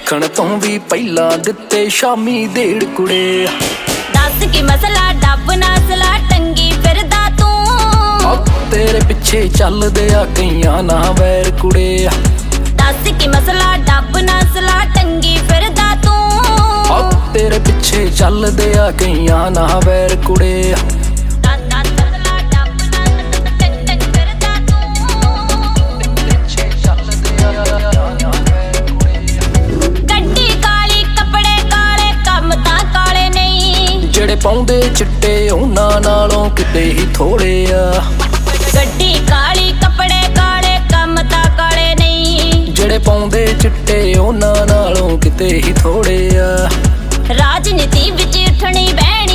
ਦੇਖਣ ਤੋਂ ਵੀ ਪਹਿਲਾਂ ਦਿੱਤੇ ਸ਼ਾਮੀ ਢੇੜ ਕੁੜੇ। ਦੱਸ ਕੀ ਮਸਲਾ ਡੱਬ ਨਸਲਾ ਟੰਗੀ ਫਿਰਦਾ ਤੂੰ, ਤੇਰੇ ਪਿੱਛੇ ਚੱਲਦੇ ਆ ਕਈਆਂ ਨਾ ਵੈਰ ਕੁੜੇ। ਦੱਸ ਕੀ ਮਸਲਾ ਡੱਬ ਨਸਲਾ ਟੰਗੀ ਫਿਰਦਾ ਤੂੰ, ਤੇਰੇ ਪਿੱਛੇ ਚੱਲਦੇ ਆ ਕਈਆਂ ਨਾ ਵੈਰ ਕੁੜੇ। ਜਿਹੜੇ ਪਾਉਂਦੇ ਚਿੱਟੇ ਉਹਨਾਂ ਨਾਲੋਂ ਕਿਤੇ ਹੀ ਥੋੜੇ ਆ। ਗੱਡੀ ਕਾਲੀ ਕੱਪੜੇ ਕਾਲੇ ਕੰਮ ਤਾਂ ਕਾਲੇ ਨਹੀਂ। ਜਿਹੜੇ ਪਾਉਂਦੇ ਚਿੱਟੇ ਉਹਨਾਂ ਨਾਲੋਂ ਕਿਤੇ ਹੀ ਥੋੜੇ ਆ। ਰਾਜਨੀਤੀ ਵਿੱਚ ਉੱਠਣੀ ਬਹਿਣੀ